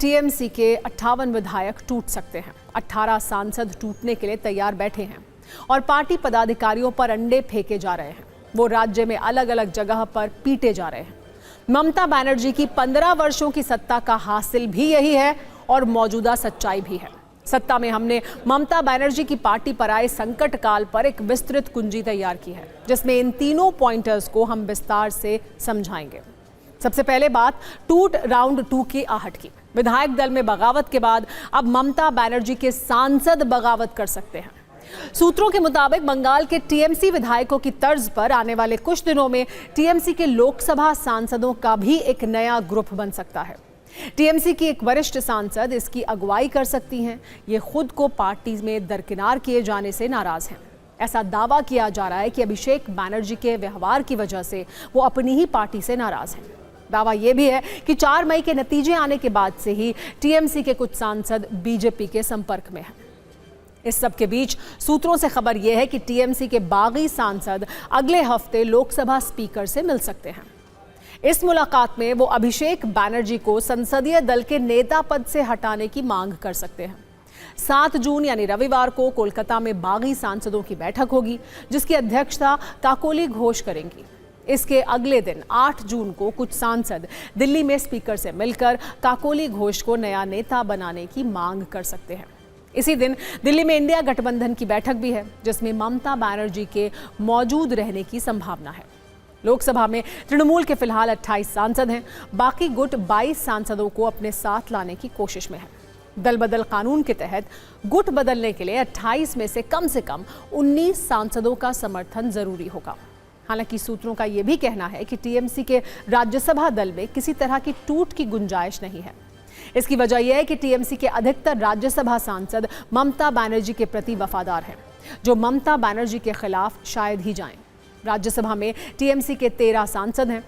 TMC के 58 विधायक टूट सकते हैं। 18 सांसद टूटने के लिए तैयार बैठे हैं और पार्टी पदाधिकारियों पर अंडे फेंके जा रहे हैं। वो राज्य में अलग अलग जगह पर पीटे जा रहे हैं। ममता बनर्जी की 15 वर्षों की सत्ता का हासिल भी यही है और मौजूदा सच्चाई भी है। सत्ता में हमने ममता बनर्जी की पार्टी पर आए संकट काल पर एक विस्तृत कुंजी तैयार की है, जिसमें इन तीनों पॉइंटर्स को हम विस्तार से समझाएंगे। सबसे पहले बात टूट राउंड 2 की आहट की। विधायक दल में बगावत के बाद अब ममता बनर्जी के सांसद बगावत कर सकते हैं। सूत्रों के मुताबिक बंगाल के टीएमसी विधायकों की तर्ज पर आने वाले कुछ दिनों में टीएमसी के लोकसभा सांसदों का भी एक नया ग्रुप बन सकता है। टीएमसी की एक वरिष्ठ सांसद इसकी अगुवाई कर सकती हैं। ये खुद को पार्टी में दरकिनार किए जाने से नाराज हैं। ऐसा दावा किया जा रहा है कि अभिषेक बनर्जी के व्यवहार की वजह से वो अपनी ही पार्टी से नाराज हैं। दावा यह भी है कि 4 मई के नतीजे आने के बाद से ही टीएमसी के कुछ सांसद बीजेपी के संपर्क में हैं। इस सब के बीच सूत्रों से खबर यह है कि टीएमसी के बागी सांसद अगले हफ्ते लोकसभा स्पीकर से मिल सकते हैं। इस मुलाकात में वो अभिषेक बनर्जी को संसदीय दल के नेता पद से हटाने की मांग कर सकते हैं। 7 जून यानी रविवार को कोलकाता में बागी सांसदों की बैठक होगी, जिसकी अध्यक्षता काकोली घोष करेंगी। इसके अगले दिन 8 जून को कुछ सांसद दिल्ली में स्पीकर से मिलकर काकोली घोष को नया नेता बनाने की मांग कर सकते हैं। इसी दिन दिल्ली में इंडिया गठबंधन की बैठक भी है, जिसमें ममता बनर्जी के मौजूद रहने की संभावना है। लोकसभा में तृणमूल के फिलहाल 28 सांसद हैं। बाकी गुट 22 सांसदों को अपने साथ लाने की कोशिश में है। दल बदल कानून के तहत गुट बदलने के लिए 28 में से कम 19 सांसदों का समर्थन जरूरी होगा। हालांकि सूत्रों का यह भी कहना है कि टीएमसी के राज्यसभा दल में किसी तरह की टूट की गुंजाइश नहीं है। इसकी वजह यह है कि टीएमसी के अधिकतर राज्यसभा सांसद ममता बनर्जी के प्रति वफादार हैं, जो ममता बनर्जी के खिलाफ शायद ही जाएं। राज्यसभा में टीएमसी के 13 सांसद हैं।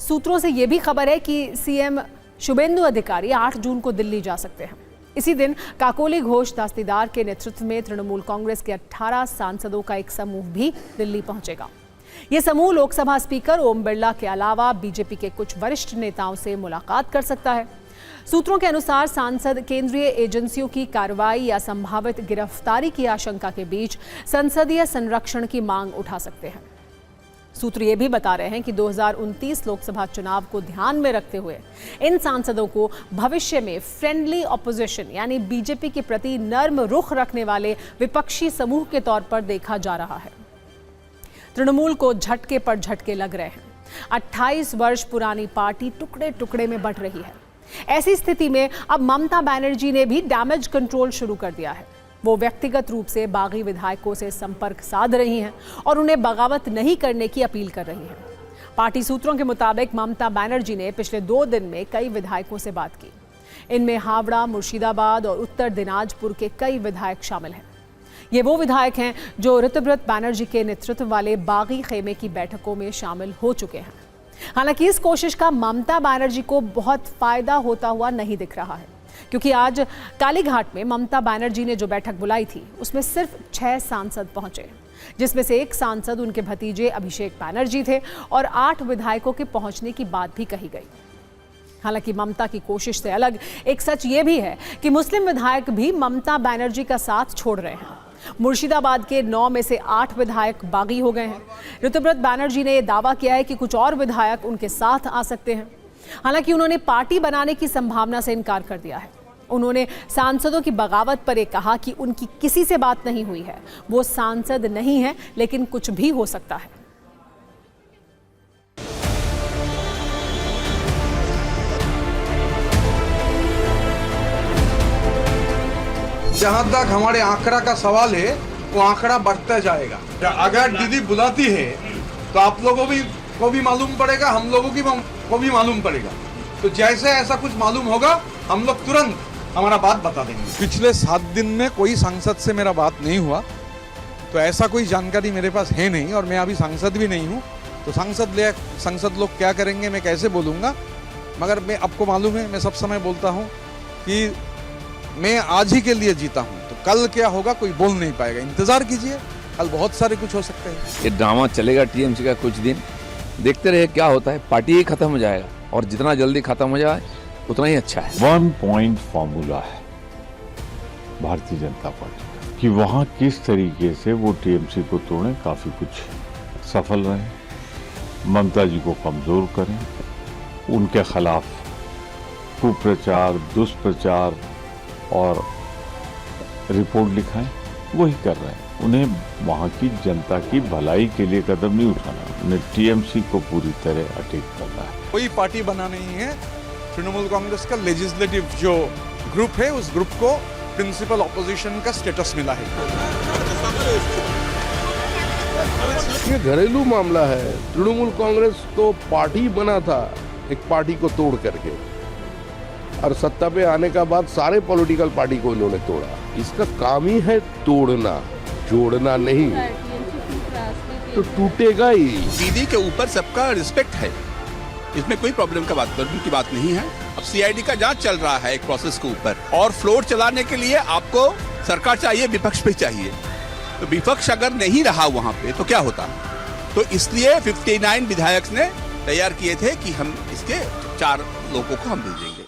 सूत्रों से यह भी खबर है कि सीएम शुभेंदु अधिकारी 8 जून को दिल्ली जा सकते हैं। इसी दिन काकोली घोष दास्तीदार के नेतृत्व में तृणमूल कांग्रेस के 18 सांसदों का एक समूह भी दिल्ली पहुंचेगा। यह समूह लोकसभा स्पीकर ओम बिरला के अलावा बीजेपी के कुछ वरिष्ठ नेताओं से मुलाकात कर सकता है। सूत्रों के अनुसार सांसद केंद्रीय एजेंसियों की कार्रवाई या संभावित गिरफ्तारी की आशंका के बीच संसदीय संरक्षण की मांग उठा सकते हैं। सूत्र ये भी बता रहे हैं कि 2029 लोकसभा चुनाव को ध्यान में रखते हुए इन सांसदों को भविष्य में फ्रेंडली ऑपोजिशन यानी बीजेपी के प्रति नर्म रुख रखने वाले विपक्षी समूह के तौर पर देखा जा रहा है। तृणमूल को झटके पर झटके लग रहे हैं। 28 वर्ष पुरानी पार्टी टुकड़े टुकड़े में बंट रही है। ऐसी स्थिति में अब ममता बनर्जी ने भी डैमेज कंट्रोल शुरू कर दिया है। वो व्यक्तिगत रूप से बागी विधायकों से संपर्क साध रही हैं और उन्हें बगावत नहीं करने की अपील कर रही हैं। पार्टी सूत्रों के मुताबिक ममता बनर्जी ने पिछले 2 दिन में कई विधायकों से बात की। इनमें हावड़ा, मुर्शिदाबाद और उत्तर दिनाजपुर के कई विधायक शामिल हैं। ये वो विधायक हैं जो ऋतुव्रत बनर्जी के नेतृत्व वाले बागी खेमे की बैठकों में शामिल हो चुके हैं। हालांकि इस कोशिश का ममता बनर्जी को बहुत फायदा होता हुआ नहीं दिख रहा है, क्योंकि आज कालीघाट में ममता बनर्जी ने जो बैठक बुलाई थी उसमें सिर्फ 6 सांसद पहुंचे, जिसमें से एक सांसद उनके भतीजे अभिषेक बनर्जी थे और 8 विधायकों के पहुंचने की बात भी कही गई। हालांकि ममता की कोशिश से अलग एक सच ये भी है कि मुस्लिम विधायक भी ममता बनर्जी का साथ छोड़ रहे हैं। मुर्शिदाबाद के 9 में से 8 विधायक बागी हो गए हैं। ऋतुव्रत बनर्जी ने यह दावा किया है कि कुछ और विधायक उनके साथ आ सकते हैं। हालांकि उन्होंने पार्टी बनाने की संभावना से इनकार कर दिया है। उन्होंने सांसदों की बगावत पर यह कहा कि उनकी किसी से बात नहीं हुई है। वो सांसद नहीं है, लेकिन कुछ भी हो सकता है। जहां तक हमारे आंकड़ा का सवाल है, वो आंकड़ा बढ़ता जाएगा। अगर दीदी बुलाती है तो आप लोगों को भी मालूम पड़ेगा, हम लोगों को भी मालूम पड़ेगा। तो जैसे ऐसा कुछ मालूम होगा, हम लोग तुरंत हमारा बात बता देंगे। पिछले 7 दिन में कोई सांसद से मेरा बात नहीं हुआ, तो ऐसा कोई जानकारी मेरे पास है नहीं और मैं अभी सांसद भी नहीं हूँ। तो सांसद लोग क्या करेंगे मैं कैसे बोलूँगा, मगर मैं आपको मालूम है, मैं सब समय बोलता हूँ कि मैं आज ही के लिए जीता हूँ, तो कल क्या होगा कोई बोल नहीं पाएगा। इंतजार कीजिए, कल बहुत सारे कुछ हो सकते हैं। ये ड्रामा चलेगा टीएमसी का कुछ दिन, देखते रहे क्या होता है। पार्टी ही खत्म हो जाएगा और जितना जल्दी खत्म हो जाए उतना ही अच्छा है। 1 पॉइंट फॉर्मूला है भारतीय जनता पार्टी का कि वहां किस तरीके से वो टीएमसी को तोड़ें, काफी कुछ सफल रहे, ममता जी को कमजोर करें, उनके खिलाफ कुप्रचार, दुष्प्रचार और रिपोर्ट लिखाएं, वही कर रहे हैं। उन्हें वहां की जनता की भलाई के लिए कदम नहीं उठाना, उन्हें टीएमसी को पूरी तरह अटैक करना है। कोई पार्टी बना नहीं है, तृणमूल कांग्रेस का लेजिस्लेटिव जो ग्रुप है उस ग्रुप को प्रिंसिपल ऑपोजिशन का स्टेटस मिला है। ये घरेलू मामला है। तृणमूल कांग्रेस तो पार्टी बना था एक पार्टी को तोड़ करके, और सत्ता पे आने का बाद सारे पॉलिटिकल पार्टी को इन्होंने तोड़ा। इसका काम ही है तोड़ना, जोड़ना नहीं, तो टूटेगा ही। दीदी के ऊपर सबका रिस्पेक्ट है, इसमें कोई प्रॉब्लम की बात नहीं है। अब सीआईडी का जांच चल रहा है एक प्रोसेस के ऊपर, और फ्लोर चलाने के लिए आपको सरकार चाहिए, विपक्ष भी चाहिए। तो विपक्ष अगर नहीं रहा वहां पे तो क्या होता? तो इसलिए 59 विधायक ने तैयार किए थे कि हम इसके 4 लोगों को हम भेजेंगे।